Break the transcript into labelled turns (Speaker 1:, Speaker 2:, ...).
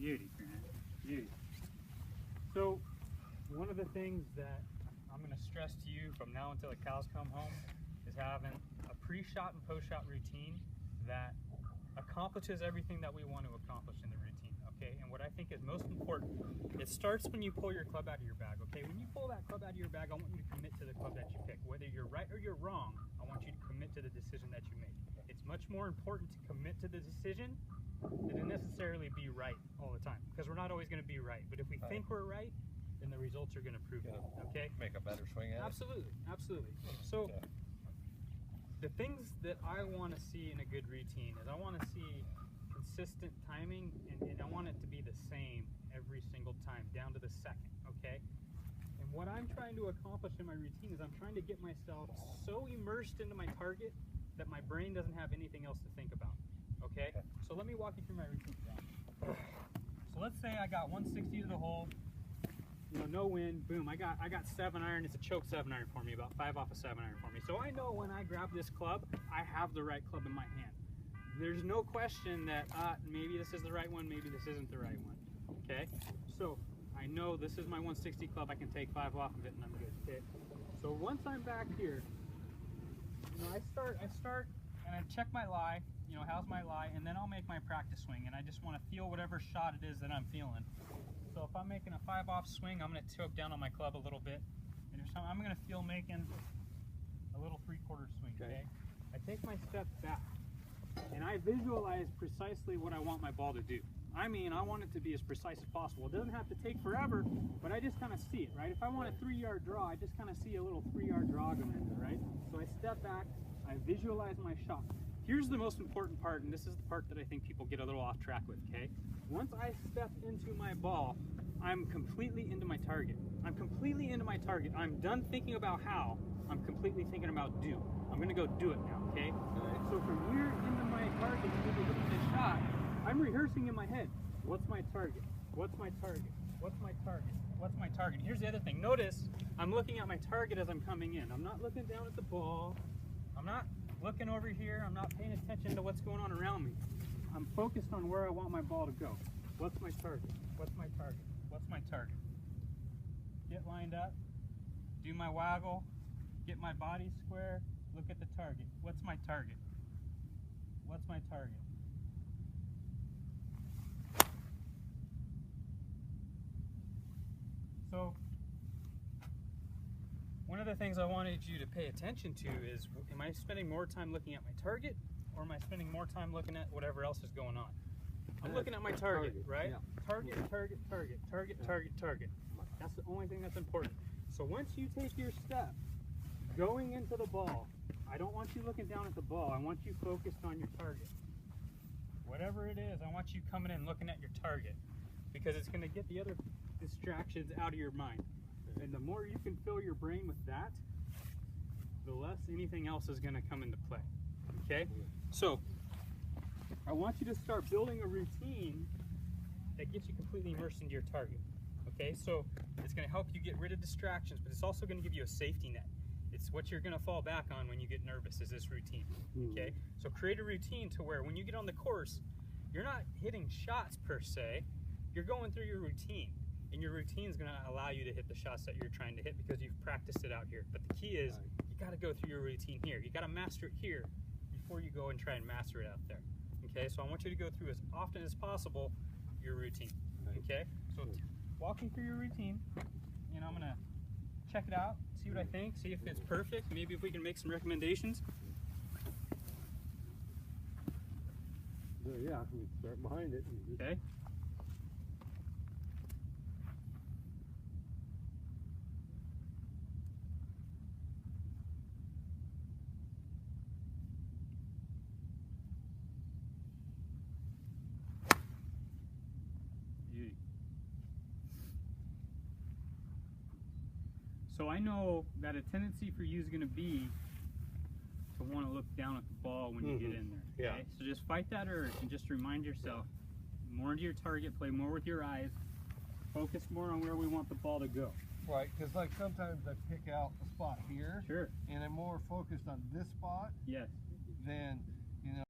Speaker 1: Beauty, Grant. Beauty. So, one of the things that I'm going to stress to you from now until the cows come home is having a pre-shot and post-shot routine that accomplishes everything that we want to accomplish in the routine, okay? And what I think is most important, it starts when you pull your club out of your bag, okay? When you pull that club out of your bag, I want you to commit to the club that you pick. Whether you're right or you're wrong, I want you to commit to the decision that you make. It's much more important to commit to the decision than to necessarily be right all the time, because we're not always going to be right. But if we think we're right, then the results are going to prove it, okay?
Speaker 2: Make a better swing at it.
Speaker 1: Absolutely, absolutely. So, the things that I want to see in a good routine is I want to see consistent timing, and I want it to be the same every single time, down to the second, okay? And what I'm trying to accomplish in my routine is I'm trying to get myself so immersed into my target that my brain doesn't have anything else to think about, okay? So let me walk you through my routine. So let's say I got 160 to the hole, you know, no wind, boom, I got 7-iron. It's a choke 7-iron for me, about 5 off a 7-iron for me. So I know when I grab this club, I have the right club in my hand. There's no question that maybe this is the right one, maybe this isn't the right one, okay? So I know this is my 160 club, I can take 5 off of it and I'm good, okay? So once I'm back here, you know, I start and I check my lie, you know, how's my lie, and then I'll make my practice swing, and I just want to feel whatever shot it is that I'm feeling. So if I'm making a 5-off swing, I'm going to choke down on my club a little bit, and if I'm going to feel making a little 3/4 swing, okay? I take my step back, and I visualize precisely what I want my ball to do. I mean, I want it to be as precise as possible. It doesn't have to take forever, but I just kind of see it, right? If I want a 3-yard draw, I just kind of see a little 3-yard draw going in there, right? So I step back, I visualize my shot. Here's the most important part, and this is the part that I think people get a little off track with, okay? Once I step into my ball, I'm completely into my target. I'm completely into my target. I'm done thinking about how. I'm completely thinking about do. I'm going to go do it now, okay? So from here into my target, into hitting this shot, I'm rehearsing in my head. What's my target? What's my target? What's my target? What's my target? Here's the other thing. Notice I'm looking at my target as I'm coming in. I'm not looking down at the ball. I'm not looking over here. I'm not paying attention to what's going on around me. I'm focused on where I want my ball to go. What's my target? What's my target? What's my target? Get lined up, do my waggle, get my body square, look at the target. What's my target? What's my target? So, one of the things I wanted you to pay attention to is, am I spending more time looking at my target, or am I spending more time looking at whatever else is going on? I'm looking at my target, right? Yeah. Target, target, target, target, target, target. That's the only thing that's important. So once you take your step, going into the ball, I don't want you looking down at the ball. I want you focused on your target. Whatever it is, I want you coming in looking at your target, because it's going to get the other distractions out of your mind. And the more you can fill your brain with that, the less anything else is going to come into play. Okay? So, I want you to start building a routine that gets you completely immersed into your target. Okay? So, it's going to help you get rid of distractions, but it's also going to give you a safety net. It's what you're going to fall back on when you get nervous, is this routine. Okay? So, create a routine to where when you get on the course, you're not hitting shots per se, you're going through your routine. And your routine is going to allow you to hit the shots that you're trying to hit because you've practiced it out here. But the key is, you got to go through your routine here. You got to master it here before you go and try and master it out there. Okay, so I want you to go through as often as possible your routine. Okay, so walking through your routine, you know, I'm going to check it out, see what I think, see if it's perfect, maybe if we can make some recommendations.
Speaker 3: Yeah, we can start behind it.
Speaker 1: Okay. So I know that a tendency for you is going to be to want to look down at the ball when you get in there. Okay? So just fight that urge and just remind yourself, more into your target, play more with your eyes, focus more on where we want the ball to go.
Speaker 3: Right, because like sometimes I pick out a spot here, and I'm more focused on this spot
Speaker 1: yes.
Speaker 3: than